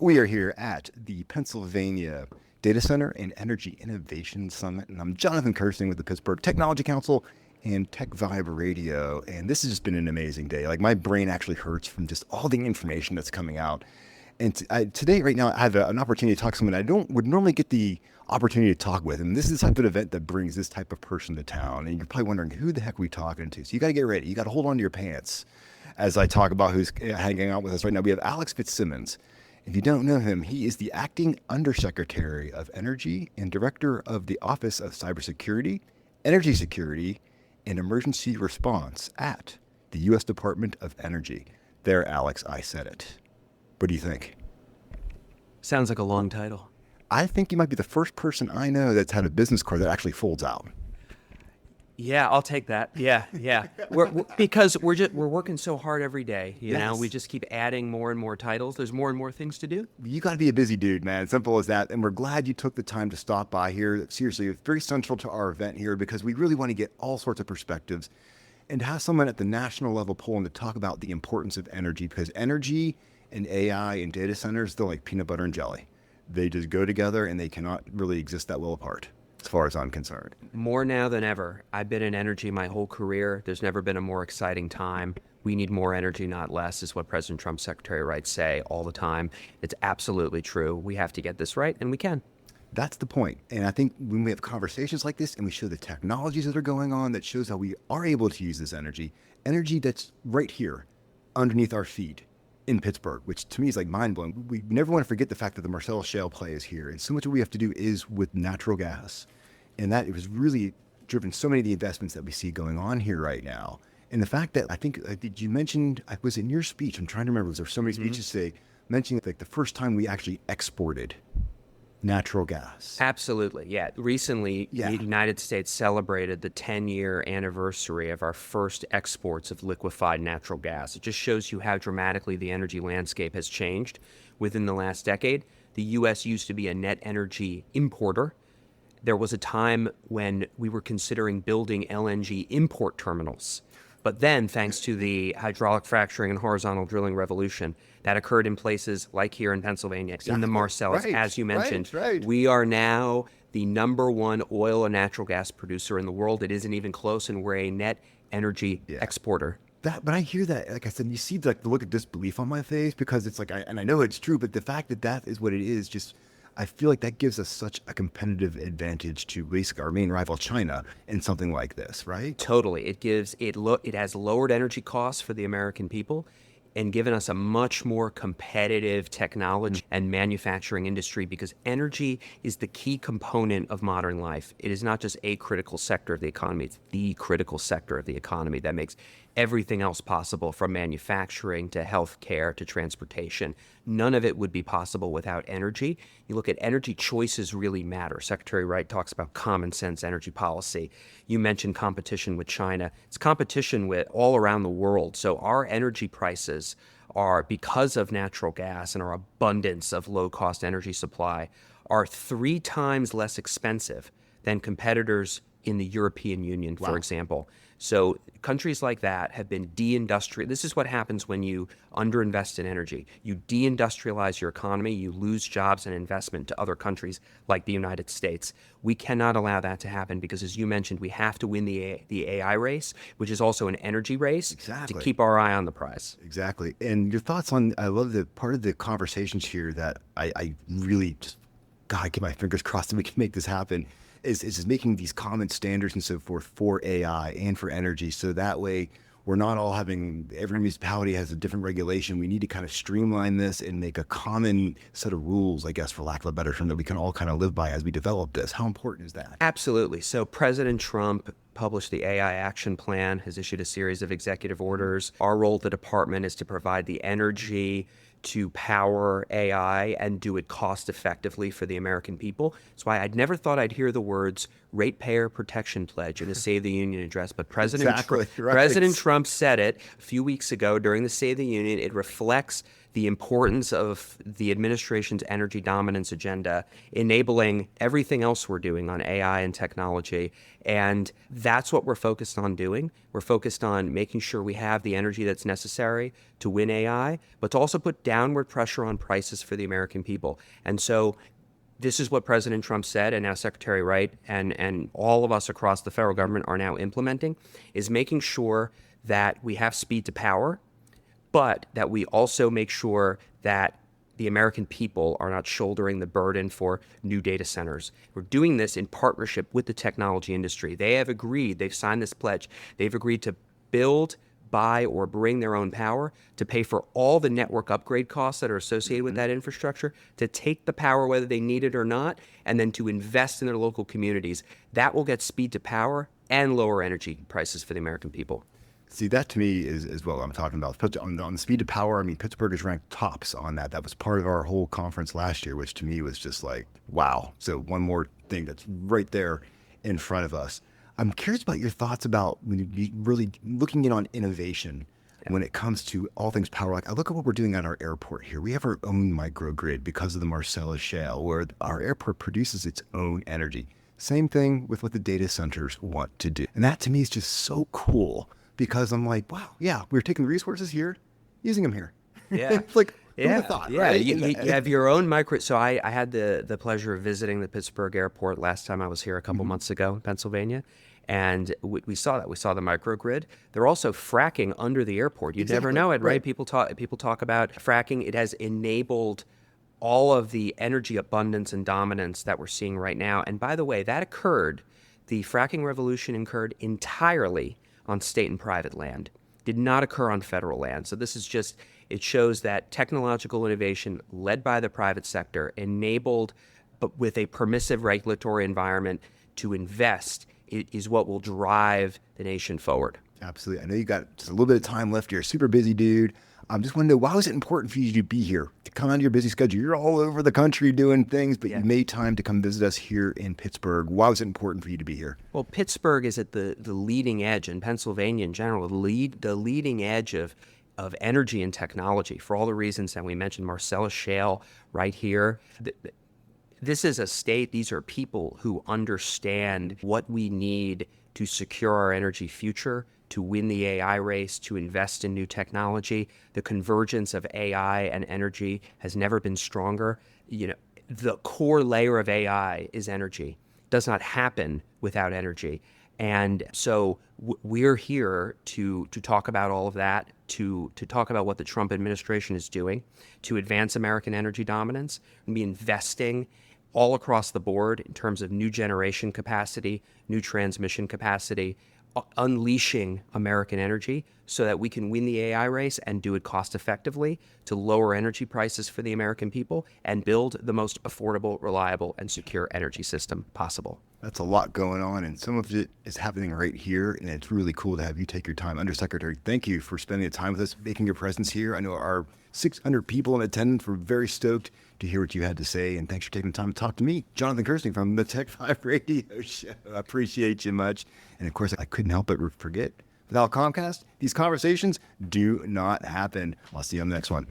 We are here at the Pennsylvania Data Center and Energy Innovation Summit, and I'm Jonathan Kirsting with the Pittsburgh Technology Council and TechVibe Radio, and this has just been an amazing day. Like, my brain actually hurts from just all the information that's coming out. And today, right now, I have an opportunity to talk to someone I would normally get the opportunity to talk with, and this is the type of event that brings this type of person to town. And you're probably wondering, who the heck are we talking to? So you got to get ready. You got to hold on to your pants as I talk about who's hanging out with us right now. We have Alex Fitzsimmons. If you don't know him, he is the acting Undersecretary of Energy and Director of the Office of Cybersecurity, Energy Security, and Emergency Response at the U.S. Department of Energy. There, Alex, I said it. What do you think? Sounds like a long title. I think you might be the first person I know that's had a business card that actually folds out. Yeah, I'll take that. Yeah. Because we're working so hard every day. You know, we just keep adding more and more titles. There's more and more things to do. You got to be a busy dude, man. Simple as that. And we're glad you took the time to stop by here. Seriously, it's very central to our event here because we really want to get all sorts of perspectives and have someone at the national level pulling to talk about the importance of energy, because energy and AI and data centers, they're like peanut butter and jelly. They just go together and they cannot really exist that well apart, as far as I'm concerned. More now than ever. I've been in energy my whole career. There's never been a more exciting time. We need more energy, not less, is what President Trump's Secretary Wright say all the time. It's absolutely true. We have to get this right, and we can. That's the point. And I think when we have conversations like this and we show the technologies that are going on that shows how we are able to use this energy that's right here underneath our feet in Pittsburgh, which to me is like mind-blowing. We never want to forget the fact that the Marcellus Shale play is here. And so much of what we have to do is with natural gas. And that it was really driven so many of the investments that we see going on here right now. And the fact that I think, did you mention, I was in your speech, I'm trying to remember, was there so many speeches today mentioning like the first time we actually exported natural gas? Absolutely, yeah. Recently, the United States celebrated the 10-year anniversary of our first exports of liquefied natural gas. It just shows you how dramatically the energy landscape has changed within the last decade. The U.S. used to be a net energy importer. There was a time when we were considering building LNG import terminals. But then, thanks to the hydraulic fracturing and horizontal drilling revolution that occurred in places like here in Pennsylvania, in the Marcellus, as you mentioned, we are now the number one oil and natural gas producer in the world. It isn't even close, and we're a net energy exporter. But I hear that, like I said, you see like the look of disbelief on my face because it's like, and I know it's true, but the fact that that is what it is, just I feel like that gives us such a competitive advantage to basically our main rival, China, in something like this, right? Totally. It has lowered energy costs for the American people and given us a much more competitive technology and manufacturing industry, because energy is the key component of modern life. It is not just a critical sector of the economy, it's the critical sector of the economy that makes everything else possible, from manufacturing to healthcare to transportation. None of it would be possible without energy. You look at energy choices really matter. Secretary Wright talks about common sense energy policy. You mentioned competition with China. It's competition with all around the world. So our energy prices are, because of natural gas and our abundance of low-cost energy supply, are 3 times less expensive than competitors in the European Union, for example. So countries like that have been This is what happens when you underinvest in energy. You deindustrialize your economy, you lose jobs and investment to other countries like the United States. We cannot allow that to happen because, as you mentioned, we have to win the AI race, which is also an energy race, to keep our eye on the prize. Exactly. And your thoughts on, I love the part of the conversations here that I really just, God, I get my fingers crossed that we can make this happen, is making these common standards and so forth for AI and for energy. So that way we're not all having, every municipality has a different regulation. We need to kind of streamline this and make a common set of rules, I guess, for lack of a better term, that we can all kind of live by as we develop this. How important is that? Absolutely. So President Trump published the AI Action Plan, has issued a series of executive orders. Our role at the department is to provide the energy to power AI and do it cost effectively for the American people. That's why I'd never thought I'd hear the words ratepayer protection pledge in a State of the Union address, but President Trump said it a few weeks ago during the State of the Union. It reflects the importance of the administration's energy dominance agenda, enabling everything else we're doing on AI and technology. And that's what we're focused on doing. We're focused on making sure we have the energy that's necessary to win AI, but to also put downward pressure on prices for the American people. And so this is what President Trump said, and now Secretary Wright and all of us across the federal government are now implementing, is making sure that we have speed to power, but that we also make sure that the American people are not shouldering the burden for new data centers. We're doing this in partnership with the technology industry. They have agreed, they've signed this pledge, they've agreed to build, buy, or bring their own power, to pay for all the network upgrade costs that are associated with that infrastructure, to take the power whether they need it or not, and then to invest in their local communities. That will get speed to power and lower energy prices for the American people. See, that to me is what I'm talking about. On the speed to power, I mean, Pittsburgh is ranked tops on that. That was part of our whole conference last year, which to me was just like, wow. So one more thing that's right there in front of us. I'm curious about your thoughts about when you really looking in on innovation when it comes to all things power. Like I look at what we're doing at our airport here. We have our own microgrid because of the Marcellus Shale, where our airport produces its own energy. Same thing with what the data centers want to do. And that to me is just so cool because I'm like, wow, yeah, we're taking the resources here, using them here. Yeah. It's like, who would Yeah, have thought, yeah. right? You have your own micro. So I had the pleasure of visiting the Pittsburgh airport last time I was here a couple months ago in Pennsylvania. And we saw that. We saw the microgrid. They're also fracking under the airport. You'd never know it, right? People talk about fracking. It has enabled all of the energy abundance and dominance that we're seeing right now. And by the way, the fracking revolution occurred entirely on state and private land. Did not occur on federal land. So this is just, it shows that technological innovation led by the private sector, enabled but with a permissive regulatory environment to invest, is what will drive the nation forward. Absolutely. I know you got just a little bit of time left. You're a super busy dude. Just want to know, why was it important for you to be here, to come out of your busy schedule? You're all over the country doing things, but you made time to come visit us here in Pittsburgh. Why was it important for you to be here? Well, Pittsburgh is at the leading edge, and Pennsylvania in general, the leading edge of energy and technology for all the reasons that we mentioned. Marcellus Shale right here. This is a state, these are people who understand what we need to secure our energy future, to win the AI race, to invest in new technology. The convergence of AI and energy has never been stronger. You know, the core layer of AI is energy. It does not happen without energy. And so we're here to talk about all of that, to talk about what the Trump administration is doing to advance American energy dominance, and be investing all across the board in terms of new generation capacity, new transmission capacity, unleashing American energy so that we can win the AI race and do it cost effectively to lower energy prices for the American people and build the most affordable, reliable, and secure energy system possible. That's a lot going on, and some of it is happening right here, and it's really cool to have you take your time. Undersecretary, thank you for spending the time with us, making your presence here. I know our 600 people in attendance were very stoked to hear what you had to say, and thanks for taking the time to talk to me, Jonathan Kirsting from the TechVibe Radio Show. I appreciate you much. And of course, I couldn't help but forget, without Comcast, these conversations do not happen. I'll see you on the next one.